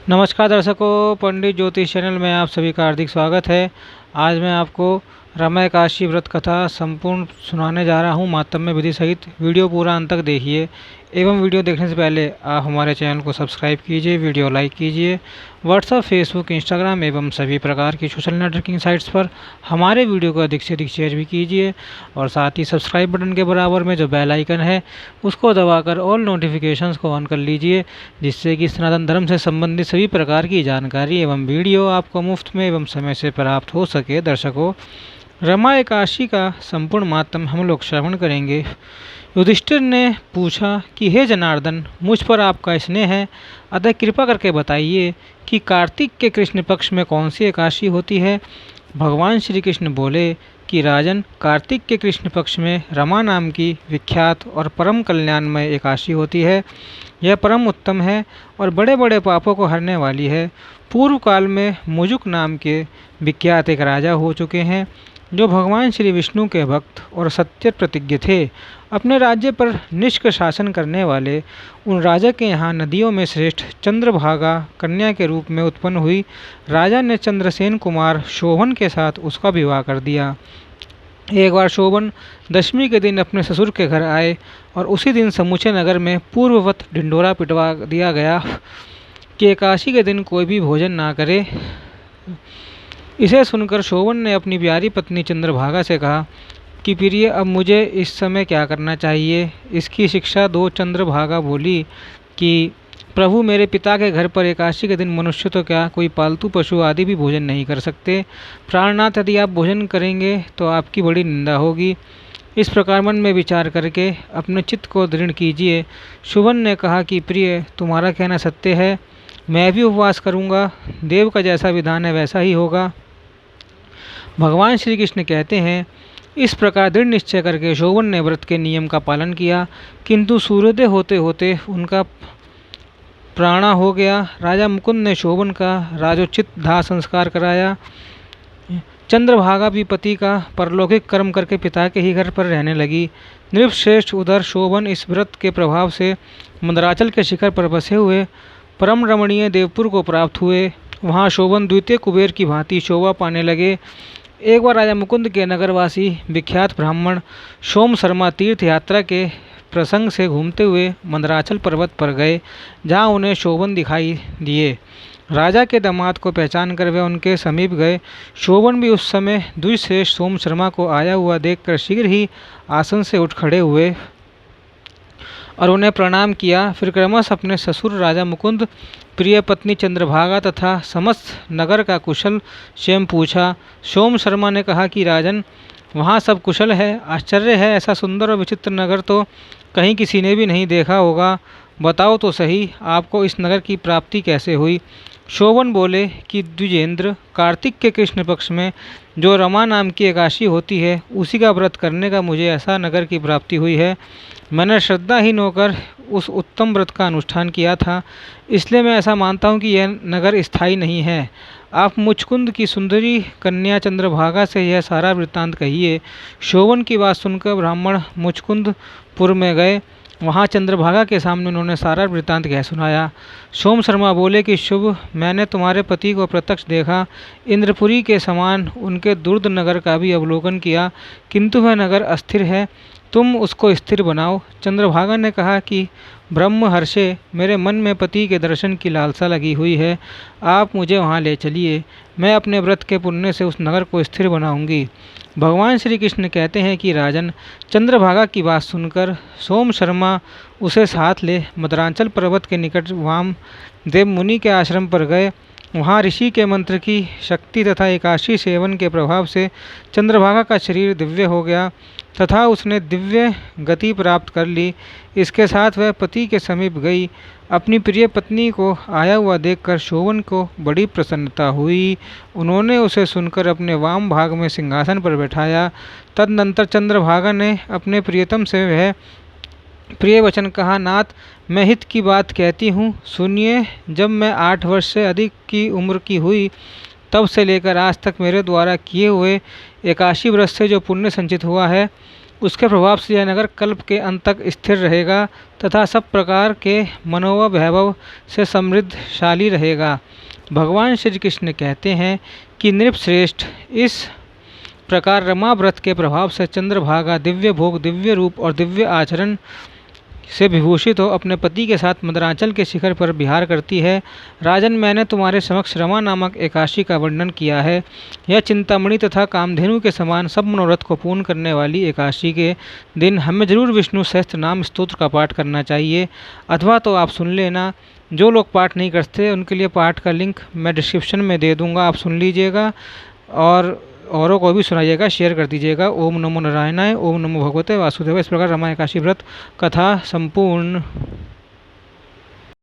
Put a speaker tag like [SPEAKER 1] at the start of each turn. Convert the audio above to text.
[SPEAKER 1] नमस्कार दर्शकों, पंडित ज्योतिष चैनल में आप सभी का हार्दिक स्वागत है। आज मैं आपको रामा एकादशी व्रत कथा संपूर्ण सुनाने जा रहा हूँ मातम्य विधि सहित। वीडियो पूरा अंत तक देखिए एवं वीडियो देखने से पहले आप हमारे चैनल को सब्सक्राइब कीजिए, वीडियो लाइक कीजिए। व्हाट्सएप, फेसबुक, इंस्टाग्राम एवं सभी प्रकार की सोशल नेटवर्किंग साइट्स पर हमारे वीडियो को अधिक से अधिक शेयर भी कीजिए और साथ ही सब्सक्राइब बटन के बराबर में जो बेल आइकन है उसको दबाकर ऑल नोटिफिकेशंस को ऑन कर लीजिए, जिससे कि सनातन धर्म से संबंधित सभी प्रकार की जानकारी एवं वीडियो आपको मुफ्त में एवं समय से प्राप्त हो सके। दर्शकों, रमा एकादशी का संपूर्ण मातम हम लोग श्रवण करेंगे। युधिष्ठिर ने पूछा कि हे जनार्दन, मुझ पर आपका स्नेह है, अतः कृपा करके बताइए कि कार्तिक के कृष्ण पक्ष में कौन सी एकादशी होती है। भगवान श्री कृष्ण बोले कि राजन, कार्तिक के कृष्ण पक्ष में रमा नाम की विख्यात और परम कल्याणमय एकादशी होती है। यह परम उत्तम है और बड़े बड़े पापों को हरने वाली है। पूर्व काल में मुजुक नाम के विख्यात एक राजा हो चुके हैं, जो भगवान श्री विष्णु के भक्त और सत्य प्रतिज्ञ थे। अपने राज्य पर निष्क शासन करने वाले उन राजा के यहाँ नदियों में श्रेष्ठ चंद्रभागा कन्या के रूप में उत्पन्न हुई। राजा ने चंद्रसेन कुमार शोभन के साथ उसका विवाह कर दिया। एक बार शोभन दशमी के दिन अपने ससुर के घर आए और उसी दिन समूचे नगर में पूर्ववत ढिंढोरा पिटवा दिया गया कि एकादशी के दिन कोई भी भोजन ना करे। इसे सुनकर शोभन ने अपनी प्यारी पत्नी चंद्रभागा से कहा कि प्रिय, अब मुझे इस समय क्या करना चाहिए। इसकी शिक्षा दो। चंद्रभागा बोली कि प्रभु, मेरे पिता के घर पर एकादशी के दिन मनुष्य तो क्या, कोई पालतू पशु आदि भी भोजन नहीं कर सकते। प्राणनाथ, यदि आप भोजन करेंगे तो आपकी बड़ी निंदा होगी। इस प्रकार मन में विचार करके अपने चित्त को दृढ़ कीजिए। शोभन ने कहा कि प्रिय, तुम्हारा कहना सत्य है, मैं भी उपवास करूँगा। देव का जैसा विधान है वैसा ही होगा। भगवान श्री कृष्ण कहते हैं, इस प्रकार दृढ़ निश्चय करके शोभन ने व्रत के नियम का पालन किया, किंतु सूर्योदय होते होते उनका प्राणा हो गया। राजा मुकुंद ने शोभन का राजोचित दाह संस्कार कराया। चंद्रभागा भी पति का परलौकिक कर्म करके पिता के ही घर पर रहने लगी। नृपश्रेष्ठ उधर शोभन इस व्रत के प्रभाव से मंदराचल के शिखर पर बसे हुए परम रमणीय देवपुर को प्राप्त हुए। वहाँ शोभन द्वितीय कुबेर की भांति शोभा पाने लगे। एक बार राजा मुकुंद के नगरवासी विख्यात ब्राह्मण सोम शर्मा तीर्थ यात्रा के प्रसंग से घूमते हुए मंदराचल पर्वत पर गए, जहाँ उन्हें शोभन दिखाई दिए। राजा के दामाद को पहचान कर वे उनके समीप गए। शोभन भी उस समय द्विश्रेष्ठ सोम शर्मा को आया हुआ देखकर शीघ्र ही आसन से उठ खड़े हुए और उन्हें प्रणाम किया। फिर क्रमश अपने ससुर राजा मुकुंद, प्रिय पत्नी चंद्रभागा तथा समस्त नगर का कुशल क्षेम पूछा। सोम शर्मा ने कहा कि राजन, वहाँ सब कुशल है। आश्चर्य है, ऐसा सुंदर और विचित्र नगर तो कहीं किसी ने भी नहीं देखा होगा। बताओ तो सही, आपको इस नगर की प्राप्ति कैसे हुई। शोभन बोले कि द्विजेंद्र, कार्तिक के कृष्ण पक्ष में जो रमा नाम की एकादशी होती है, उसी का व्रत करने का मुझे ऐसा नगर की प्राप्ति हुई है। मैंने श्रद्धाहीन होकर उस उत्तम व्रत का अनुष्ठान किया था, इसलिए मैं ऐसा मानता हूँ कि यह नगर स्थायी नहीं है। आप मुचकुंद की सुंदरी कन्या चंद्रभागा से यह सारा वृत्तांत कहिए। शोभन की बात सुनकर ब्राह्मण मुचकुंदपुर में गए। वहाँ चंद्रभागा के सामने उन्होंने सारा वृत्तांत कह सुनाया। सोम शर्मा बोले कि शुभ, मैंने तुम्हारे पति को प्रत्यक्ष देखा। इंद्रपुरी के समान उनके दुर्द नगर का भी अवलोकन किया, किंतु वह नगर अस्थिर है, तुम उसको स्थिर बनाओ। चंद्रभागा ने कहा कि ब्रह्म हर्षे, मेरे मन में पति के दर्शन की लालसा लगी हुई है, आप मुझे वहाँ ले चलिए। मैं अपने व्रत के पुण्य से उस नगर को स्थिर बनाऊंगी। भगवान श्री कृष्ण कहते हैं कि राजन, चंद्रभागा की बात सुनकर सोम शर्मा उसे साथ ले मदरांचल पर्वत के निकट वाम देव मुनि के आश्रम पर गए। वहाँ ऋषि के मंत्र की शक्ति तथा एकादशी सेवन के प्रभाव से चंद्रभागा का शरीर दिव्य हो गया तथा उसने दिव्य गति प्राप्त कर ली। इसके साथ वह पति के समीप गई। अपनी प्रिय पत्नी को आया हुआ देखकर शोभन को बड़ी प्रसन्नता हुई। उन्होंने उसे सुनकर अपने वाम भाग में सिंहासन पर बैठाया। तदनंतर चंद्रभागा ने अपने प्रियतम से वह प्रिय वचन कहा, नाथ, मैं हित की बात कहती हूँ, सुनिए। जब मैं 8 वर्ष से अधिक की उम्र की हुई, तब से लेकर आज तक मेरे द्वारा किए हुए एकादशी व्रत से जो पुण्य संचित हुआ है, उसके प्रभाव से यह नगर कल्प के अंत तक स्थिर रहेगा तथा सब प्रकार के मनोवैभव से समृद्धशाली रहेगा। भगवान श्री कृष्ण कहते हैं कि नृपश्रेष्ठ, इस प्रकार रमा व्रत के प्रभाव से चंद्रभागा दिव्य भोग, दिव्य रूप और दिव्य आचरण से विभूषित हो अपने पति के साथ मदरांचल के शिखर पर विहार करती है। राजन, मैंने तुम्हारे समक्ष रमा नामक एकादशी का वर्णन किया है। यह चिंतामणि तथा कामधेनु के समान सब मनोरथ को पूर्ण करने वाली एकादशी के दिन हमें जरूर विष्णु सहस्त्र नाम स्तोत्र का पाठ करना चाहिए। अथवा तो आप सुन लेना, जो लोग पाठ नहीं करते उनके लिए पाठ का लिंक मैं डिस्क्रिप्शन में दे दूँगा, आप सुन लीजिएगा और औरों को भी सुनाइएगा, शेयर कर दीजिएगा। ओम नमो नारायणाय, ओम नमो भगवते वासुदेवाय। इस प्रकार रामा एकादशी व्रत कथा संपूर्ण।